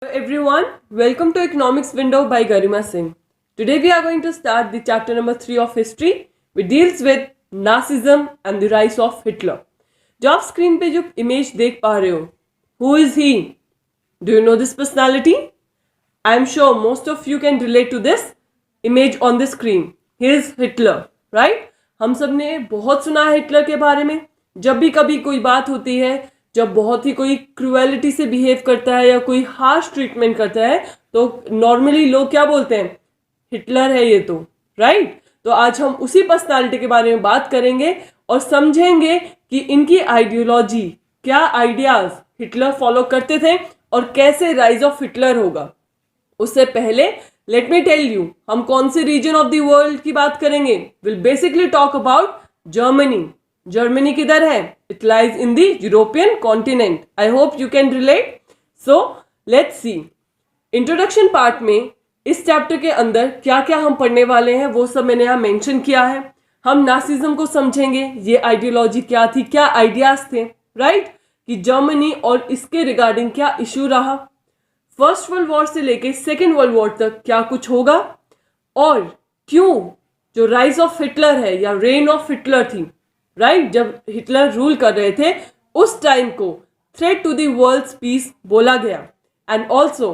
Hello everyone, welcome to Economics Window by Garima Singh. Today we are going to start the chapter number 3 of history, which deals with Nazism and the rise of Hitler. जो आप screen पे जो image देख पा रहे हो, who is he? Do you know this personality? I am sure most of you can relate to this image on the screen. He is Hitler, right? हम सब ने बहुत सुना है हिटलर के बारे में. जब भी कभी कोई बात होती है, जब बहुत ही कोई क्रूएलिटी से बिहेव करता है या कोई हार्श ट्रीटमेंट करता है, तो नॉर्मली लोग क्या बोलते हैं? हिटलर है ये तो, राइट? तो आज हम उसी पर्सनालिटी के बारे में बात करेंगे और समझेंगे कि इनकी आइडियोलॉजी, क्या आइडियाज हिटलर फॉलो करते थे और कैसे राइज ऑफ हिटलर होगा. उससे पहले लेट मी टेल यू, हम कौन से रीजन ऑफ द वर्ल्ड की बात करेंगे. Will basically talk about Germany. Germany किधर है? It lies in the European continent. I hope you can relate. So let's see. Introduction part में इस चैप्टर के अंदर क्या क्या हम पढ़ने वाले हैं वो सब मैंने यहाँ मेंशन किया है. हम नासिज्म को समझेंगे, ये आइडियोलॉजी क्या थी, क्या आइडियाज थे, राइट? कि जर्मनी और इसके रिगार्डिंग क्या इशू रहा, फर्स्ट वर्ल्ड वॉर से लेके सेकेंड वर्ल्ड वॉर तक क्या कुछ होगा, और क्यों जो राइज ऑफ हिटलर है या रेन ऑफ हिटलर थी, राइट? जब हिटलर रूल कर रहे थे उस टाइम को threat to the world's peace बोला गया. And also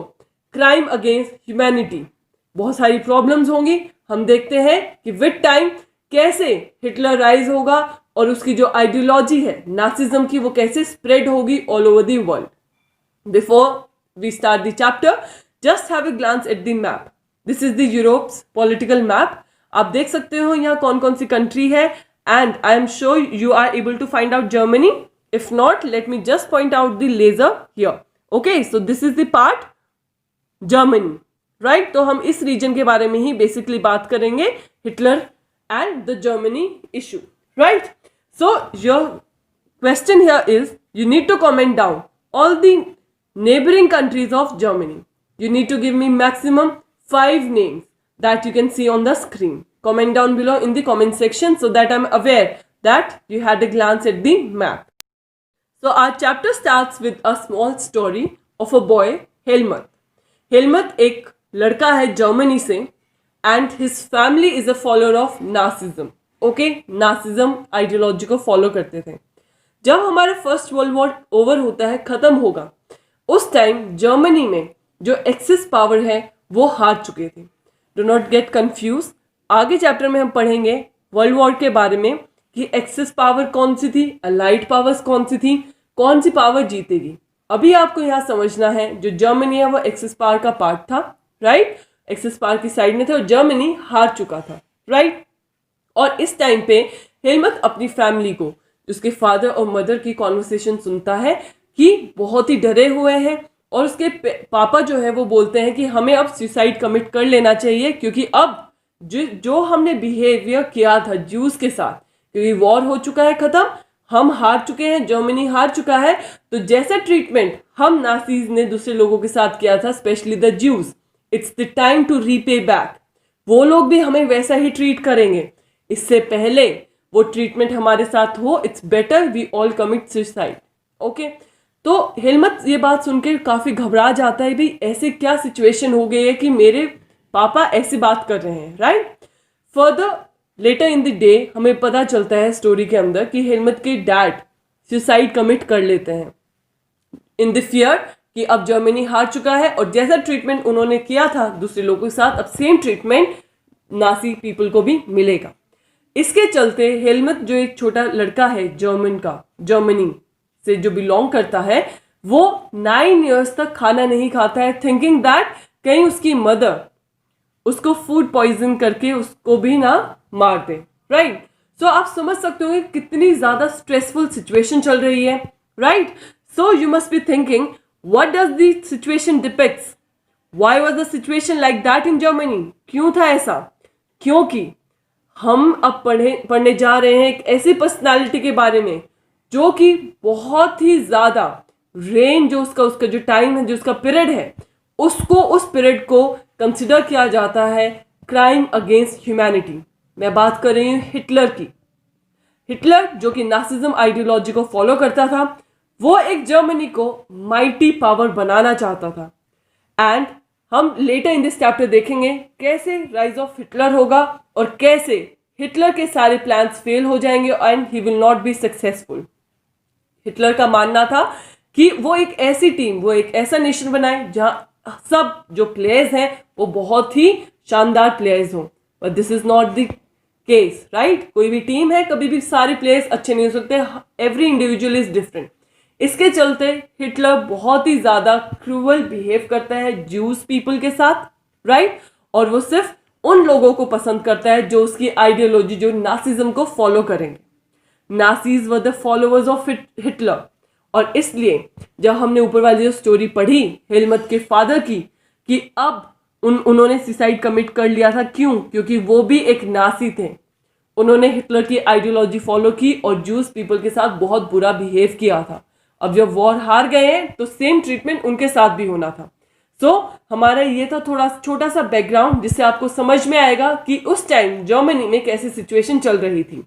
crime against humanity. बहुत सारी प्रॉब्लम्स होंगी. हम देखते हैं कि विद टाइम कैसे हिटलर राइज होगा और उसकी जो आइडियोलॉजी है नासिज्म की वो कैसे स्प्रेड होगी all over the world. Before we start the chapter, just have a glance at the map. This is the Europe's political map. आप देख सकते हो यहाँ कौन कौन सी कंट्री है, and I am sure you are able to find out Germany. If not, let me just point out the laser here. Okay, so this is the part Germany, right? तो हम इस रीजन के बारे में ही basically बात करेंगे, Hitler and the Germany issue, right? So your question here is, you need to comment down all the neighboring countries of Germany. You need to give me maximum 5 names that you can see on the screen. Comment down below in the comment section so that I'm aware that you had a glance at the map. So our chapter starts with a small story of a boy, Helmut. Helmut एक लड़का है Germany से and his family is a follower of Nazism. Okay, Nazism ideology को follow करते थे. जब हमारा first world war over होता है, खत्म होगा, उस टाइम जर्मनी में जो एक्सिस पावर है वो हार चुके थे. Do not get confuse. आगे चैप्टर में हम पढ़ेंगे वर्ल्ड वॉर के बारे में कि एक्सिस पावर कौन सी थी, अलाइड पावर्स कौन सी थी, कौन सी पावर जीतेगी. अभी आपको यहाँ समझना है जो जर्मनी है वो एक्सिस पावर का पार्ट था, राइट? एक्सिस पावर की साइड में थे और जर्मनी हार चुका था, राइट? और इस टाइम पे हेलमट अपनी फैमिली को, उसके फादर और मदर की कॉन्वर्सेशन सुनता है कि बहुत ही डरे हुए हैं और उसके पापा जो है वो बोलते हैं कि हमें अब सुसाइड कमिट कर लेना चाहिए, क्योंकि अब जो हमने बिहेवियर किया था ज्यूज के साथ, क्योंकि वॉर हो चुका है खत्म, हम हार चुके हैं, जर्मनी हार चुका है, तो जैसा ट्रीटमेंट हम नासीज ने दूसरे लोगों के साथ किया था, specially the Jews, it's the time to repay back. वो लोग भी हमें वैसा ही ट्रीट करेंगे. इससे पहले वो ट्रीटमेंट हमारे साथ हो, it's better we all commit suicide. Okay, तो हेलमट ये बात सुनकर काफ़ी घबरा जाता है, भाई ऐसे क्या सिचुएशन हो गई है कि मेरे पापा ऐसी बात कर रहे हैं, right? Further later in the day हमें पता चलता है स्टोरी के अंदर कि हेलमट के डैड सुसाइड कमिट कर लेते हैं इन द फियर कि अब जर्मनी हार चुका है और जैसा ट्रीटमेंट उन्होंने किया था दूसरे लोगों के साथ, अब सेम ट्रीटमेंट नासी पीपल को भी मिलेगा. इसके चलते हेलमट जो एक छोटा लड़का है जर्मनी से जो बिलोंग करता है, वो 9 इयर्स तक खाना नहीं खाता है, थिंकिंग दैट कहीं उसकी मदर उसको फूड पॉइजन करके उसको भी ना मार दे, राइट? सो आप समझ सकते हो कितनी ज्यादा स्ट्रेसफुल सिचुएशन चल रही है, right? So you must be thinking what does the situation depicts, why was the situation like that in Germany. क्यों था ऐसा? क्योंकि हम अब पढ़ने जा रहे हैं एक ऐसी पर्सनालिटी के बारे में जो कि बहुत ही ज़्यादा रेंज जो उसका जो टाइम है, जो उसका पीरियड है, उस पीरियड को कंसिडर किया जाता है क्राइम अगेंस्ट ह्यूमैनिटी. मैं बात कर रही हूँ हिटलर की. हिटलर जो कि नासिज्म आइडियोलॉजी को फॉलो करता था, वो एक जर्मनी को माइटी पावर बनाना चाहता था. एंड हम लेटर इन दिस चैप्टर देखेंगे कैसे राइज ऑफ हिटलर होगा और कैसे हिटलर के सारे प्लान्स फेल हो जाएंगे and he will not be successful. Hitler का मानना था कि वो एक ऐसी टीम, वो एक ऐसा नेशन बनाए जहां सब जो प्लेयर्स हैं वो बहुत ही शानदार प्लेयर्स हों, but this is not the case, right. कोई भी टीम है, कभी भी सारे प्लेयर्स अच्छे नहीं हो सकते, एवरी इंडिविजुअल इज डिफरेंट। इसके चलते हिटलर बहुत ही ज्यादा क्रूअल बिहेव करता है ज्यूज पीपल के साथ, राइट। और वो सिर्फ उन लोगों को पसंद करता है जो उसकी आइडियोलॉजी, जो नासिज्म को फॉलो करेंगे। Nazis were the followers of Hitler, और इसलिए जब हमने ऊपर वाली जो स्टोरी पढ़ी हेलमत के फादर की, कि अब उन्होंने सुसाइड कमिट कर लिया था, क्यों? क्योंकि वो भी एक नासी थे। उन्होंने हिटलर की आइडियोलॉजी फॉलो की और जूस पीपल के साथ बहुत बुरा बिहेव किया था। अब जब वॉर हार गए हैं तो सेम ट्रीटमेंट उनके साथ भी होना था। सो हमारा ये था थोड़ा छोटा सा बैकग्राउंड, जिससे आपको समझ में आएगा कि उस टाइम जर्मनी में कैसी सिचुएशन चल रही थी।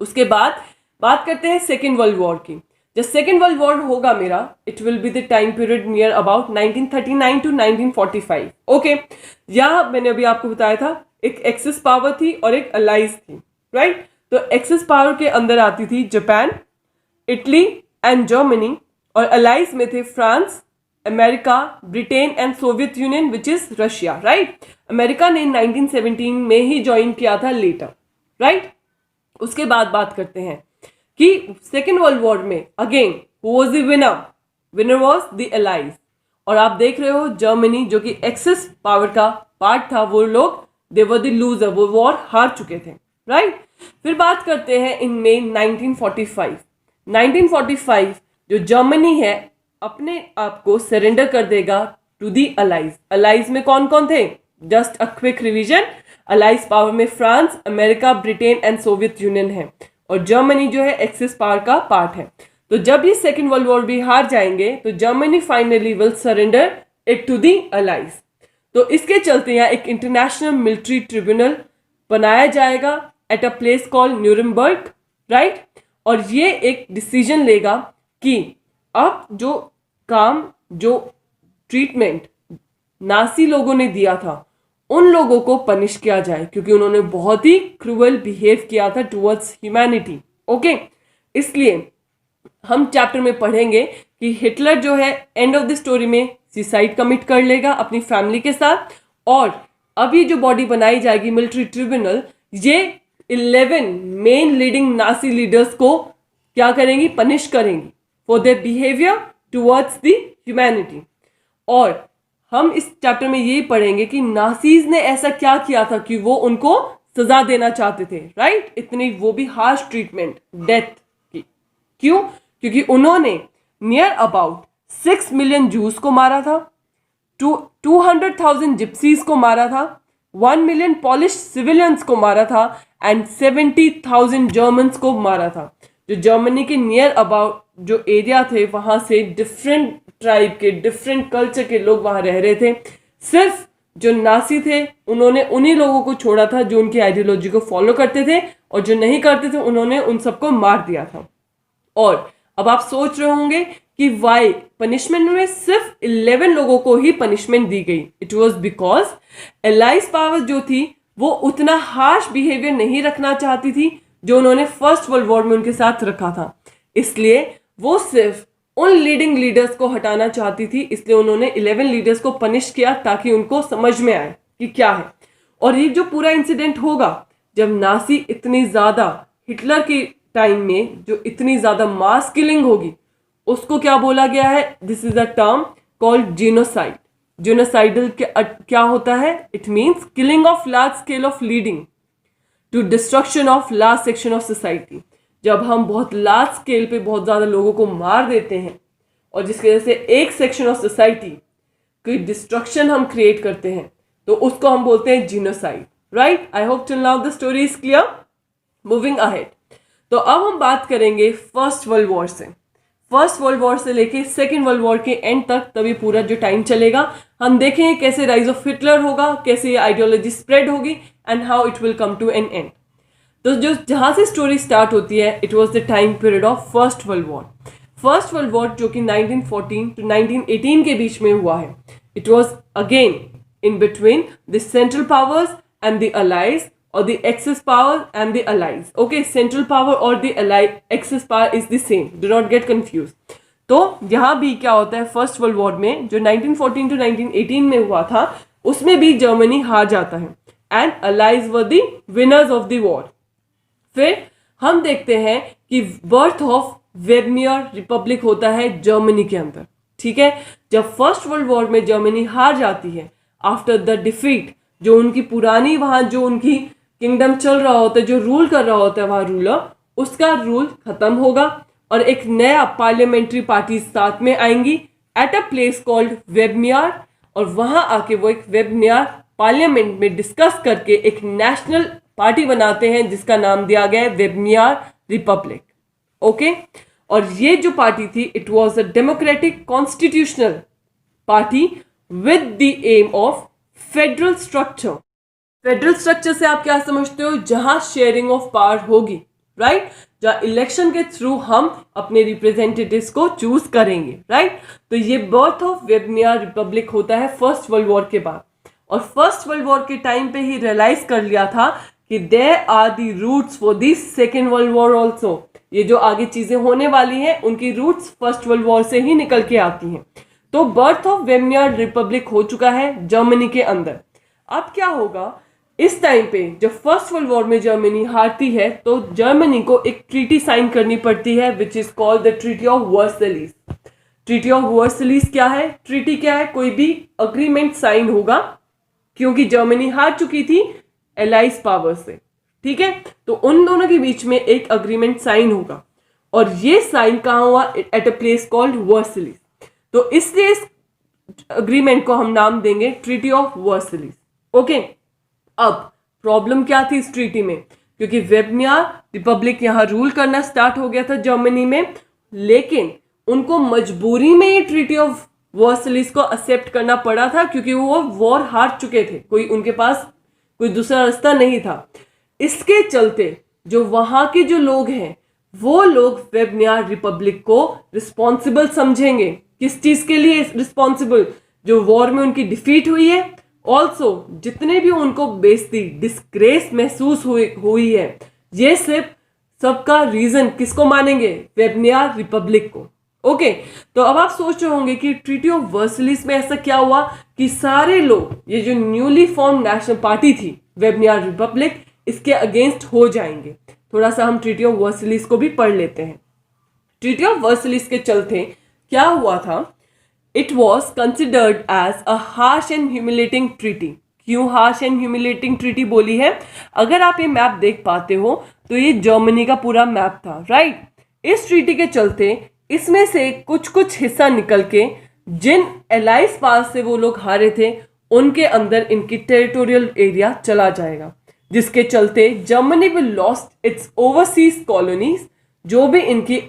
उसके बाद बात करते हैं सेकेंड वर्ल्ड वॉर की। जब सेकेंड वर्ल्ड वॉर होगा मेरा, it will be the time period near about 1939 to 1945। Okay, यहाँ मैंने अभी आपको बताया था एक एक्सिस पावर थी और एक अलाइज थी, राइट। तो एक्सिस पावर के अंदर आती थी जापान, इटली एंड जर्मनी, और अलाइज में थे France, America, Britain and Soviet union which is Russia, right. America ने 1917 में ही ज्वाइन किया था लेटर, राइट। उसके बाद बात करते हैं कि सेकेंड वर्ल्ड वॉर में again who was the winner? Winner was the allies. और आप देख रहे हो जर्मनी जो कि एक्सिस पावर का पार्ट था, वो लोग दे वर द लूजर, वो वॉर हार चुके थे, राइट। फिर बात करते हैं इन मई 1945। 1945 जो जर्मनी है अपने आप को सरेंडर कर देगा टू दी अलाइज। अलाइज में कौन कौन थे? Just a quick revision, allies power में France, America, Britain and Soviet Union है, और जर्मनी जो है एक्सिस पावर का पार्ट है। तो जब ये सेकेंड वर्ल्ड वॉर भी हार जाएंगे तो Germany finally will surrender it to the allies. तो इसके चलते यहाँ एक इंटरनेशनल मिलिट्री ट्रिब्यूनल बनाया जाएगा at a place called Nuremberg, right. और ये एक डिसीजन लेगा कि अब जो काम, जो ट्रीटमेंट नासी लोगों ने दिया था उन लोगों को पनिश किया जाए, क्योंकि उन्होंने बहुत ही क्रूअल बिहेव किया था टुवर्ड्स ह्यूमैनिटी। ओके, इसलिए हम चैप्टर में पढ़ेंगे कि हिटलर जो है एंड ऑफ द स्टोरी में सुसाइड कमिट कर लेगा अपनी फैमिली के साथ, और अभी जो बॉडी बनाई जाएगी मिलिट्री ट्रिब्यूनल, ये 11 मेन लीडिंग नासी लीडर्स को क्या करेंगी? पनिश करेंगी for their behaviour towards the humanity. और हम इस चैप्टर में यही पढ़ेंगे कि नासीज ने ऐसा क्या किया था कि वो उनको सजा देना चाहते थे, राइट। इतनी वो भी हार्श ट्रीटमेंट, डेथ की। क्यों? क्योंकि उन्होंने नियर अबाउट 6 मिलियन जूस को मारा था, 200,000 जिप्सीज को मारा था, 1 मिलियन पॉलिश सिविलियंस को मारा था एंड 70,000 जर्मन्स को मारा था। जो जर्मनी के नियर अबाउट जो एरिया थे वहां से डिफरेंट ट्राइब के, डिफरेंट कल्चर के लोग वहां रह रहे थे। सिर्फ जो नासी थे उन्होंने उन्हीं लोगों को छोड़ा था जो उनकी आइडियोलॉजी को फॉलो करते थे, और जो नहीं करते थे उन्होंने उन सबको मार दिया था। और अब आप सोच रहे होंगे कि वाई पनिशमेंट में सिर्फ 11 लोगों को ही पनिशमेंट दी गई। It was because allies power जो थी वो उतना हार्श बिहेवियर नहीं रखना चाहती थी जो उन्होंने फर्स्ट वर्ल्ड वॉर में उनके साथ रखा था। इसलिए वो सिर्फ उन लीडिंग लीडर्स को हटाना चाहती थी, इसलिए उन्होंने 11 लीडर्स को पनिश किया ताकि उनको समझ में आए कि क्या है। और ये जो पूरा इंसिडेंट होगा, जब नासी इतनी ज्यादा हिटलर की टाइम में जो इतनी ज्यादा मास किलिंग होगी, उसको क्या बोला गया है? This is a term called genocide. Genocidal क्या होता है? It means killing of large scale of leading to destruction of large section of society. जब हम बहुत लार्ज स्केल पे बहुत ज़्यादा लोगों को मार देते हैं और जिसकी वजह से एक सेक्शन ऑफ सोसाइटी की डिस्ट्रक्शन हम क्रिएट करते हैं, तो उसको हम बोलते हैं genocide, right. I hope till now the story is clear. Moving ahead, तो अब हम बात करेंगे फर्स्ट वर्ल्ड वॉर से। फर्स्ट वर्ल्ड वॉर से लेके सेकेंड वर्ल्ड वॉर के एंड तक, तभी पूरा जो टाइम चलेगा हम देखेंगे कैसे राइज ऑफ हिटलर होगा, कैसे ये आइडियोलॉजी स्प्रेड होगी and how it will come to an end. तो जो जहाँ से स्टोरी स्टार्ट होती है, it was the time period of first world war. First world war जो कि 1914 टू 1918 के बीच में हुआ है। It was again in between the central powers and the allies, or the Axis power and the allies. Okay, central power or the Axis power is the same. Do not get confused. तो यहाँ भी क्या होता है, first world war में जो 1914 to 1918 में हुआ था, उसमें भी जर्मनी हार जाता है and allies were the winners of the war. फिर हम देखते हैं कि बर्थ ऑफ वेबनियर रिपब्लिक होता है जर्मनी के अंदर. ठीक है, जब फर्स्ट वर्ल्ड वॉर में जर्मनी हार जाती है आफ्टर द डिफीट, जो उनकी पुरानी वहां जो उनकी किंगडम चल रहा होता है, जो रूल कर रहा होता है वहां रूलर, उसका रूल खत्म होगा और एक नया पार्लियामेंट्री पार्टी साथ में आएंगी एट अ प्लेस कॉल्ड वेबनियर. और वहां आके वो एक वेबनियर पार्लियामेंट में डिस्कस करके एक नेशनल पार्टी बनाते हैं जिसका नाम दिया गया है वेबनियर रिपब्लिक. ओके, और ये जो पार्टी थी, it was a democratic constitutional party with the aim of federal structure. Federal structure से आप क्या समझते हो, जहां शेयरिंग ऑफ पावर होगी, राइट, जहां इलेक्शन के थ्रू हम अपने रिप्रेजेंटेटिव्स को चूज करेंगे, राइट. तो ये बर्थ ऑफ वेबनियर रिपब्लिक होता है फर्स्ट वर्ल्ड वॉर के बाद. और फर्स्ट वर्ल्ड वॉर के टाइम पे ही रियलाइज कर लिया था कि there are the roots for the second world war also. ये जो आगे चीजें होने वाली हैं उनकी रूट्स फर्स्ट वर्ल्ड वॉर से ही निकल के आती हैं. तो बर्थ ऑफ वेबनियर रिपब्लिक हो चुका है जर्मनी के अंदर. अब क्या होगा, इस टाइम पे जब फर्स्ट वर्ल्ड वॉर में जर्मनी हारती है तो जर्मनी को एक ट्रीटी साइन करनी पड़ती है which is called the treaty of Versailles. Treaty of Versailles क्या है, ट्रीटी क्या है, कोई भी अग्रीमेंट साइन होगा क्योंकि जर्मनी हार चुकी थी एलाइज पावर से. ठीक है, तो उन दोनों के बीच में एक अग्रीमेंट साइन होगा और ये साइन कहाँ हुआ, at a place called Versailles. तो इसलिए इस अग्रीमेंट को हम नाम देंगे ट्रीटी ऑफ वर्सलिस. ओके, अब प्रॉब्लम क्या थी इस ट्रीटी में, क्योंकि वेबनियर रिपब्लिक यहाँ रूल करना स्टार्ट हो गया था जर्मनी में, लेकिन उनको मजबूरी में ये ट्रीटी ऑफ वर्सलिस को एक्सेप्ट करना पड़ा था क्योंकि वो वॉर हार चुके थे, कोई उनके पास कोई दूसरा रास्ता नहीं था. इसके चलते जो वहां के जो लोग हैं वो लोग वेबनियर रिपब्लिक को रिस्पॉन्सिबल समझेंगे. किस चीज के लिए रिस्पॉन्सिबल, जो वॉर में उनकी डिफीट हुई है, ऑल्सो जितने भी उनको बेइज्जती डिस्ग्रेस महसूस हुई है, ये सिर्फ सबका रीजन किसको मानेंगे, वेबनियर रिपब्लिक को. ओके, तो अब आप सोच रहे होंगे कि ट्रीटी ऑफ वर्सलिस में ऐसा क्या हुआ कि सारे लोग, ये जो न्यूली फॉर्म नेशनल पार्टी थी वेबनियर रिपब्लिक, इसके अगेंस्ट हो जाएंगे. थोड़ा सा हम ट्रीटी ऑफ वर्सलिस को भी पढ़ लेते हैं. ट्रीटी ऑफ वर्सलिस के चलते क्या हुआ था, it was considered as a harsh and humiliating treaty. क्यों हार्श एंड ह्यूमिलेटिंग ट्रीटी बोली है, अगर आप ये मैप देख पाते हो तो ये जर्मनी का पूरा मैप था, राइट. इस ट्रीटी के चलते इसमें से कुछ कुछ हिस्सा निकल के जिन एलाइज पास से वो लोग हारे थे उनके अंदर इनकी टेरिटोरियल एरिया चला जाएगा, जिसके चलते Germany will lost its overseas colonies. जो भी इनकी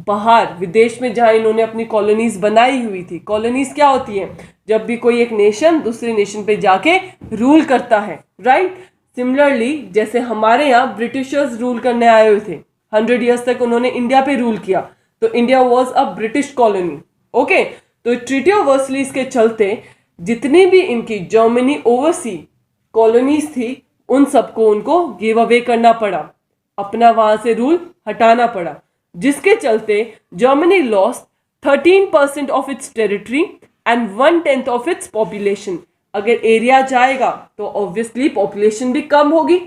बाहर विदेश में जहां इन्होंने अपनी कॉलोनीज बनाई हुई थी. कॉलोनीज क्या होती है, जब भी कोई एक नेशन दूसरे नेशन पे जाके रूल करता है, राइट. सिमिलरली जैसे हमारे यहाँ ब्रिटिशर्स रूल करने आए हुए थे, 100 ईयर्स तक उन्होंने इंडिया पे रूल किया, तो India was a British colony. Okay, तो ट्रीटी ऑफ वर्सलिस के चलते जितनी भी इनकी जर्मनी ओवरसी कॉलोनीज थी उन सबको उनको गिव अवे करना पड़ा, अपना वहां से रूल हटाना पड़ा, जिसके चलते Germany lost 13% of its territory and 1/10 of its population. अगर एरिया जाएगा तो ऑब्वियसली पॉपुलेशन भी कम होगी.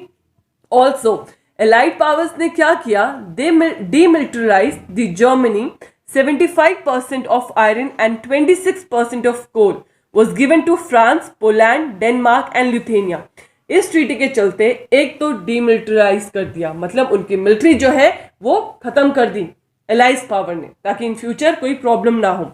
ऑल्सो एलाइड पावर्स ने क्या किया, they demilitarise the Germany. 75% of iron and 26% of coal was given to France, Poland, Denmark and Lithuania. इस treaty के चलते एक तो डीमिलिटराइज कर दिया, मतलब उनकी मिलिट्री जो है वो खत्म कर दी एलाइज पावर ने, ताकि इन फ्यूचर कोई प्रॉब्लम ना हो.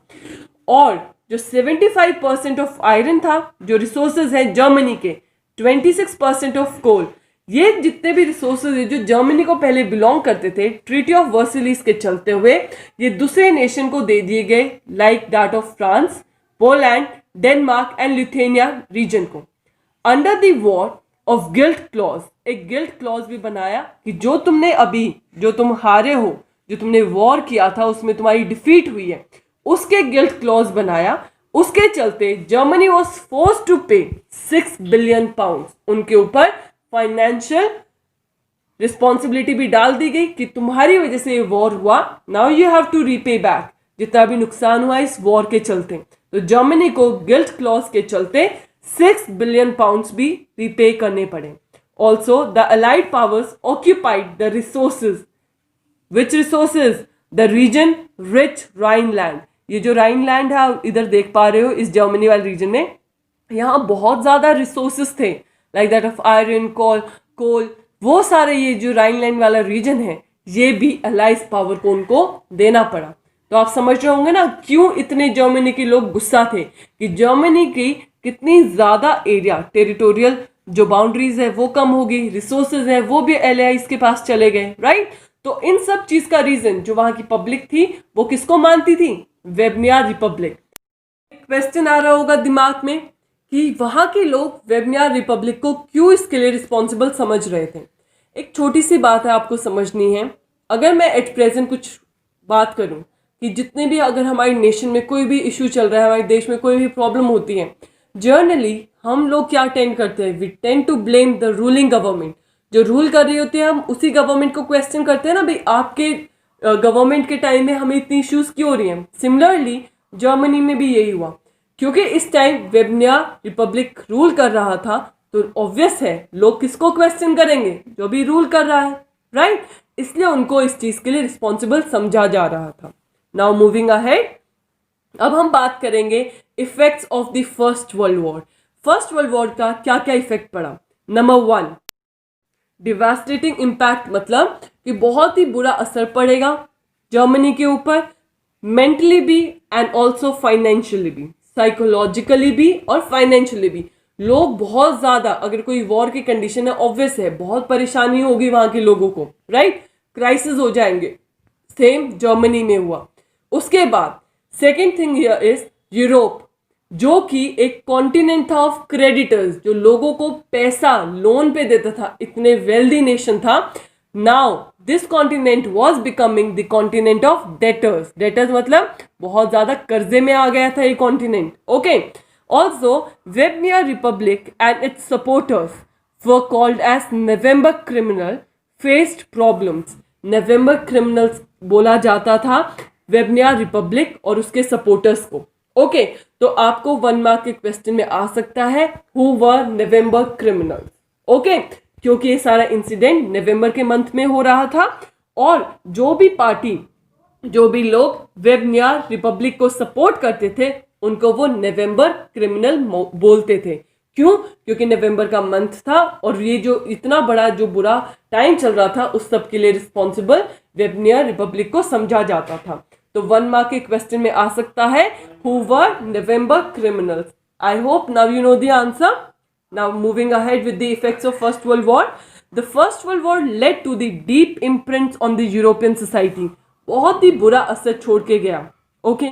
और जो 75% ऑफ आयरन था, जो रिसोर्सेज है जर्मनी के, 26% ऑफ कोल, ये जितने भी रिसोर्सेज है जो जर्मनी को पहले बिलोंग करते थे, ट्रीटी ऑफ वर्सलिस के चलते हुए ये दूसरे नेशन को दे दिए गए, like that of France, Poland, Denmark and Lithuania region को. Under the war of guilt clause, एक गिल्ट क्लॉज भी बनाया कि जो तुमने अभी, जो तुम हारे हो, जो तुमने वॉर किया था उसमें तुम्हारी डिफीट हुई है, उसके गिल्ट क्लॉज बनाया. उसके चलते जर्मनी वॉज फोर्स टू पे 6 बिलियन पाउंड। उनके ऊपर फाइनेंशियल रिस्पॉन्सिबिलिटी भी डाल दी गई कि तुम्हारी वजह से ये वॉर हुआ, now you have to repay back जितना भी नुकसान हुआ इस वॉर के चलते। तो जर्मनी को गिल्ट क्लॉज के चलते 6 बिलियन पाउंड्स भी रीपे करने पड़े। Also the allied powers occupied the resources. Which resources? The region rich Rhineland. ये जो राइनलैंड है आप इधर देख पा रहे हो इस जर्मनी वाले रीजन में, यहाँ बहुत ज्यादा रिसोर्सेज थे लाइक दैट ऑफ आयरन, कोल, वो सारे ये जो राइनलैंड वाला रीजन है ये भी अलाइज पावर को उनको देना पड़ा। तो आप समझ रहे होंगे ना क्यों इतने जर्मनी के लोग गुस्सा थे कि जर्मनी की कितनी ज्यादा एरिया, टेरिटोरियल जो बाउंड्रीज है वो कम होगी, रिसोर्सेज है वो भी एलाइज के पास चले गए, राइट। तो इन सब चीज का रीजन जो वहां की पब्लिक थी वो किसको मानती थी? वेबनियार रिपब्लिक। क्वेश्चन आ रहा होगा दिमाग में कि वहां के लोग वेबनियार रिपब्लिक को क्यों इसके लिए रिस्पॉन्सिबल समझ रहे थे। एक छोटी सी बात है आपको समझनी है। अगर मैं एट प्रेजेंट कुछ बात करूं कि जितने भी अगर हमारी नेशन में कोई भी इशू चल रहा है, हमारे देश में कोई भी प्रॉब्लम होती है, जर्नली हम लोग क्या टेंड करते हैं? We tend to blame the ruling government. जो रूल कर रही होती है हम उसी गवर्नमेंट को क्वेश्चन करते हैं ना, भाई आपके गवर्नमेंट के टाइम में हमें इतनी इश्यूज क्यों हो रही हैं। सिमिलरली जर्मनी में भी यही हुआ क्योंकि इस टाइम वेबनियार रिपब्लिक रूल कर रहा था, तो ऑब्वियस है लोग किसको क्वेश्चन करेंगे? जो भी रूल कर रहा है, राइट। इसलिए उनको इस चीज के लिए रिस्पॉन्सिबल समझा जा रहा था। नाउ मूविंग अहेड, अब हम बात करेंगे effects of the first world war. First world war का क्या क्या इफेक्ट पड़ा? नंबर 1, डिवास्टेटिंग इम्पैक्ट, मतलब कि बहुत ही बुरा असर पड़ेगा जर्मनी के ऊपर, मेंटली भी एंड ऑल्सो फाइनेंशियली भी, साइकोलॉजिकली भी और फाइनेंशियली भी। लोग बहुत ज्यादा, अगर कोई वॉर की कंडीशन है ऑब्वियस है बहुत परेशानी होगी वहां के लोगों को, राइट। क्राइसिस हो जाएंगे, सेम जर्मनी में हुआ। उसके बाद second thing here is Europe, जो कि एक कॉन्टिनेंट था ऑफ क्रेडिटर्स, जो लोगों को पैसा लोन पे देता था, इतने वेल्दी नेशन था। Now this continent was becoming the continent of debtors. Debtors मतलब बहुत ज्यादा कर्जे में आ गया था ये continent, okay. Also Weimar republic and its supporters were called as November criminal faced problems. November criminals बोला जाता था वेबनियार रिपब्लिक और उसके सपोर्टर्स को, ओके। तो आपको 1 मार्क के क्वेश्चन में आ सकता है who were November criminals, okay, क्योंकि ये सारा इंसिडेंट नवंबर के मंथ में हो रहा था और जो भी पार्टी, जो भी लोग वेबनियार रिपब्लिक को सपोर्ट करते थे उनको वो नवंबर क्रिमिनल बोलते थे। क्यों? क्योंकि नवंबर का मंथ था और ये जो इतना बड़ा जो बुरा टाइम चल रहा था उस सब के लिए रिस्पॉन्सिबल वेबनियार रिपब्लिक को समझा जाता था। तो 1 मार्क के क्वेश्चन में आ सकता है who were November criminals. I hope now you know the answer. Now moving ahead with the effects of first world war. The first world war led to the deep imprints on the European society. बहुत ही बुरा असर छोड़ के गया, okay.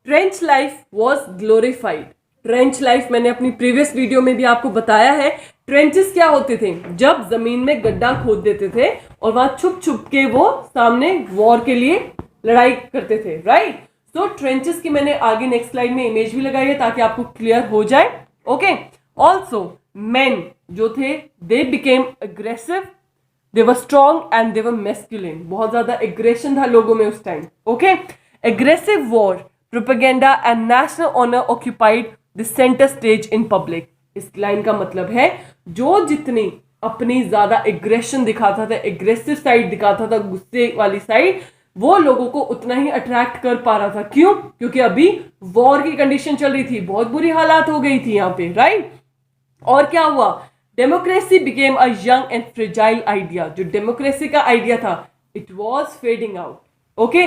Trench life was glorified. Trench life मैंने अपनी previous video में भी आपको बताया है। ट्रेंचेस क्या होते थे? जब जमीन में गड्ढा खोद देते थे और वहां छुप छुप के वो सामने वॉर के लिए लड़ाई करते थे, राइट। सो ट्रेंचेस की मैंने आगे नेक्स्ट स्लाइड में इमेज भी लगाई है ताकि आपको क्लियर हो जाए, ओके। ऑल्सो मेन जो थे they became aggressive, they were strong and they were masculine. बहुत ज्यादा एग्रेशन था लोगों में उस time, okay. Aggressive war, propaganda and national honour occupied the centre stage in public. इस लाइन का मतलब है जो जितनी अपनी ज्यादा एग्रेशन दिखाता था, एग्रेसिव साइड दिखाता था, गुस्से वाली साइड, वो लोगों को उतना ही अट्रैक्ट कर पा रहा था। क्यों? क्योंकि अभी वॉर की कंडीशन चल रही थी, बहुत बुरी हालात हो गई थी यहाँ पे, राइट। और क्या हुआ? Democracy became a young and fragile idea. जो डेमोक्रेसी का आइडिया था it was fading out, okay.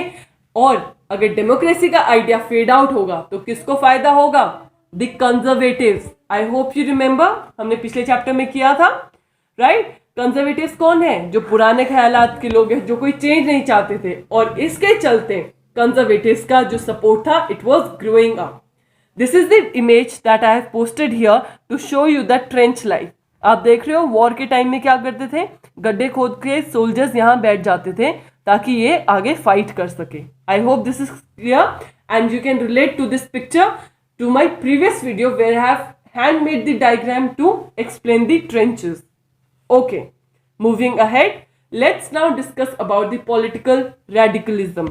और अगर डेमोक्रेसी का आइडिया फेड आउट होगा तो किसको फायदा होगा? The conservatives. I hope you remember, हमने पिछले चैप्टर में किया था, राइट। कंजर्वेटिव्स कौन है? जो पुराने ख्यालात के लोग हैं, जो कोई चेंज नहीं चाहते थे, और इसके चलते कंजर्वेटिव्स का जो सपोर्ट था it was growing up. This is the image that I have posted here to show you the trench life. आप देख रहे हो वॉर के टाइम में क्या करते थे? गड्ढे खोद के सोल्जर्स यहाँ बैठ जाते थे ताकि ये आगे फाइट कर सके। I hope this is clear and you can relate to this picture. to my previous video where I have hand-made the diagram to explain the trenches. Okay, moving ahead, let's now discuss about the political radicalism.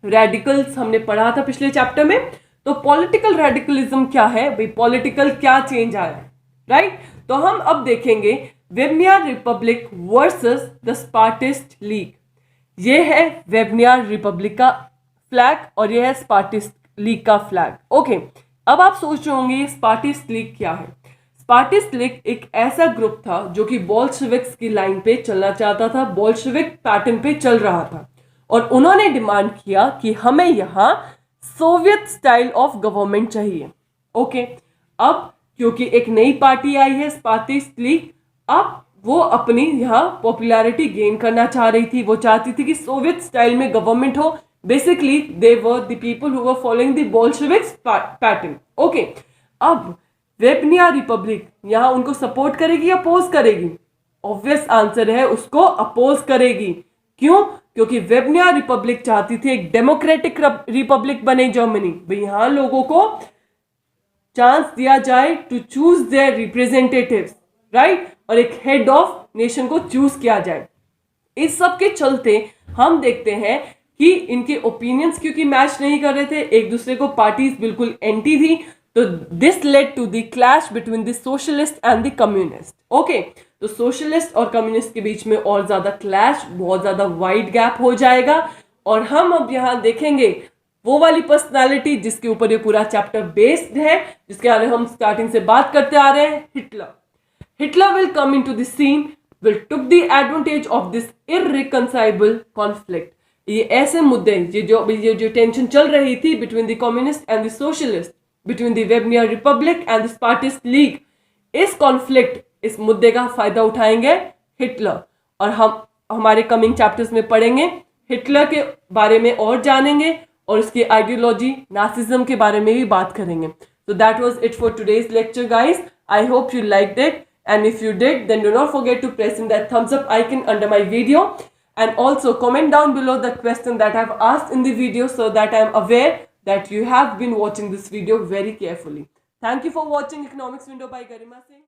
Radicals हमने पढ़ा था पिछले chapter में, तो political radicalism क्या है भाई, political क्या चेंज आया है, राइट? तो हम अब देखेंगे वेबनियर Republic versus the Spartacist league. ये है वेबनियर रिपब्लिक का फ्लैग और ये है स्पार्टिस्ट लीग का फ्लैग. ओके, अब आप सोच रहे होंगे स्पार्टिस्ट लीग क्या है. स्पार्टिस्ट लीग एक ऐसा ग्रुप था जो कि बोल्शेविक्स की लाइन पे चलना चाहता था, बोल्शेविक पैटर्न पे चल रहा था, और उन्होंने डिमांड किया कि हमें यहाँ सोवियत स्टाइल ऑफ गवर्नमेंट चाहिए. ओके, अब क्योंकि एक नई पार्टी आई है स्पार्टिस्ट लीग, अब वो अपनी यहाँ पॉपुलैरिटी गेन करना चाह रही थी. वो चाहती थी कि सोवियत स्टाइल में गवर्नमेंट हो. Basically they were the people who were following the Bolsheviks pattern. Okay, अब वेबनियर रिपब्लिक यहाँ उनको सपोर्ट करेगी या अपोज करेगी? ऑब्वियस आंसर है उसको अपोज करेगी. क्यों? क्योंकि वेबनियर रिपब्लिक चाहती थी एक डेमोक्रेटिक रिपब्लिक बने जर्मनी. भाई यहाँ लोगों को चांस दिया जाए to choose their representatives, right, और एक हेड ऑफ नेशन को चूज किया जाए. इस सब के चलते हम देखते हैं कि इनके ओपिनियंस क्योंकि मैच नहीं कर रहे थे, एक दूसरे को पार्टीज बिल्कुल एंटी थी, तो this led to the clash between the socialist and the communist. Okay, तो सोशलिस्ट और कम्युनिस्ट के बीच में और ज्यादा क्लैश, बहुत ज्यादा वाइड गैप हो जाएगा. और हम अब यहाँ देखेंगे वो वाली पर्सनालिटी जिसके ऊपर ये पूरा चैप्टर बेस्ड है, जिसके बारे में हम स्टार्टिंग से बात करते आ रहे हैं, Hitler. Hitler will come into the scene, will took the advantage of this irreconcilable conflict. ये ऐसे मुद्दे, ये जो टेंशन चल रही थी between the communist and the socialist, between the Weimar republic and the Spartacist league, इस कॉन्फ्लिक्ट, इस मुद्दे का फायदा उठाएंगे हिटलर. और हम हमारे कमिंग चैप्टर्स में पढ़ेंगे, हिटलर के बारे में और जानेंगे और उसकी आइडियोलॉजी नासिज्म के बारे में भी बात करेंगे. So that was it for today's lecture, guys. I hope you liked it. And if you did, then do not forget to press in that thumbs up icon under my video, and also comment down below the question that I've asked in the video so that I am aware that you have been watching this video very carefully. Thank you for watching Economics Window by Garima Singh.